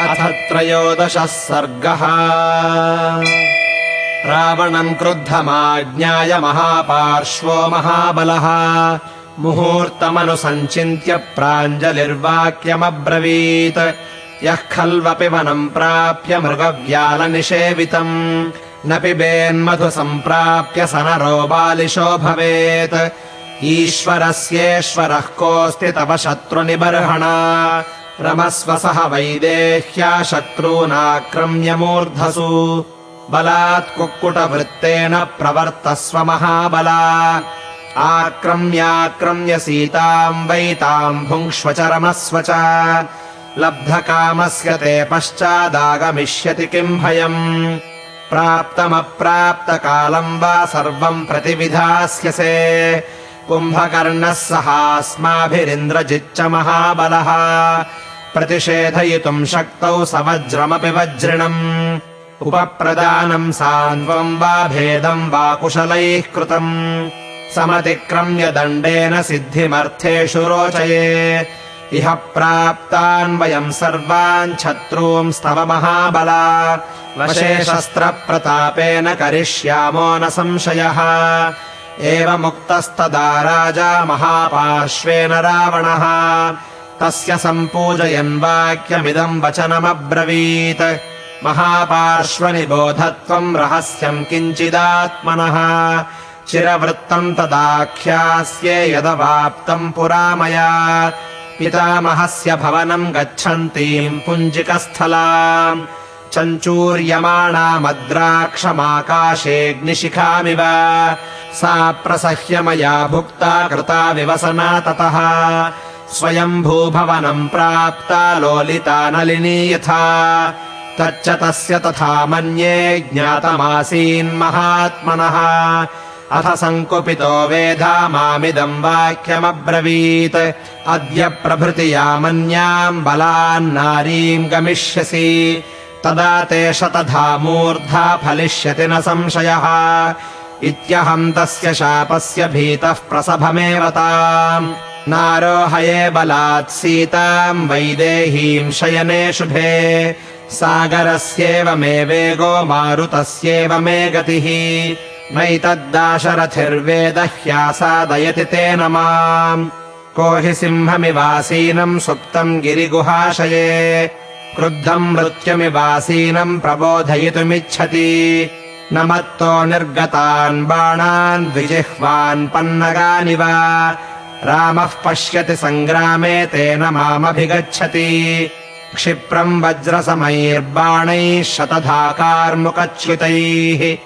अथ त्रयोदशः सर्गः। रावणम् क्रुद्धमाज्ञाय महापार्श्वो महाबलः मुहूर्तमनुसञ्चिन्त्य प्राञ्जलिर्वाक्यमब्रवीत्। यः खल्वपि वनम् प्राप्य मृगव्यालनिषेवितम् न पिबेन्मधु सम्प्राप्य स नरो बालिशो भवेत्। ईश्वरस्येश्वरः कोऽस्ति तव शत्रुनिबर्हणा रमस्व सह वैदेह्या शत्रूनाक्रम्य मूर्धसु। बलात् कुक्कुटवृत्तेन प्रवर्तस्व महाबला आक्रम्याक्रम्य सीताम् वै ताम् भुङ्क्ष्व च रमस्व च। लब्धकामस्य ते पश्चादागमिष्यति किम् भयम् प्राप्तमप्राप्तकालम् वा सर्वम् प्रतिविधास्यसे। कुम्भकर्णः सहास्माभिरिन्द्रजिच्च महाबलः प्रतिषेधयितुम् शक्तौ स वज्रमपि वज्रिणम्। उपप्रदानम् सान्त्वम् वा भेदम् वा कुशलैः कृतम् समतिक्रम्य दण्डेन सिद्धिमर्थेषु रोचये। इह प्राप्तान् वयम् सर्वान् शत्रूंस्तव महाबला वशे शस्त्रप्रतापेन करिष्यामो न संशयः। एवमुक्तस्तदा राजा महापार्श्वेन रावणः तस्य सम्पूजयन् वाक्यमिदम् वचनमब्रवीत्। महापार्श्वनिबोधत्वम् रहस्यम् किञ्चिदात्मनः चिरवृत्तम् तदाख्यास्ये यदवाप्तम् पुरा मया। पितामहस्य भवनम् गच्छन्तीम् पुञ्जिकस्थलाम् चञ्चूर्यमाणामद्राक्षमाकाशेऽग्निशिखामिव सा प्रसह्य मया भुक्ता कृता विवसना ततः। स्वयम्भूभवनम् प्राप्ता लोलिता नलिनी यथा तच्च तस्य तथा मन्ये ज्ञातमासीन्महात्मनः। अथ सङ्कुपितो वेधा मामिदम् वाक्यमब्रवीत्। अद्य प्रभृति यामन्याम् बलान्नारीम् गमिष्यसि तदा ते शतधा मूर्धा फलिष्यति न संशयः। इत्यहम् तस्य शापस्य भीतः प्रसभमेव ताम् नारोहये बलात् सीताम् वैदेहीम् शयने शुभे। सागरस्येव मे वेगो मारुतस्येव मे गतिः नैतद्दाशरथिर्वेद ह्यासादयति तेन माम्। को हि सिंहमिवासीनम् सुप्तम् गिरिगुहाशये क्रुद्धम् मृत्युमिवासीनम् प्रबोधयितुमिच्छति। न मत्तो निर्गतान् बाणान् द्विजिह्वान् पन्नगानिव रामः पश्यति सङ्ग्रामे तेन मामभिगच्छति। क्षिप्रम् वज्रसमैर्बाणैः शतधा कार्मुकच्युतैः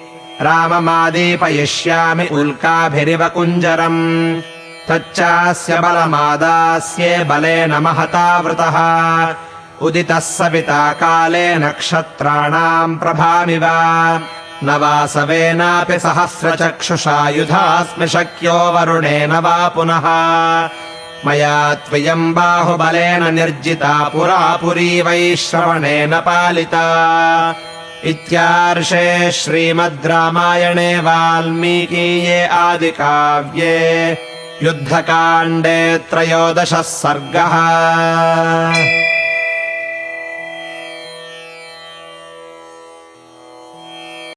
राममादीपयिष्यामि उल्काभिरिव कुञ्जरम्। तच्चास्य बलमादास्ये बलेन महतावृतः उदितः सविता काले नक्षत्राणाम् प्रभामिव। न वासवेनापि सहस्रचक्षुषा युधास्मि शक्यो वरुणेन वा पुनः। मया त्वयम् बाहुबलेन निर्जिता पुरा पुरी वैश्रवणेन पालिता। इत्यार्षे श्रीमद् रामायणे वाल्मीकीये आदिकाव्ये युद्धकाण्डे 13 सर्गः।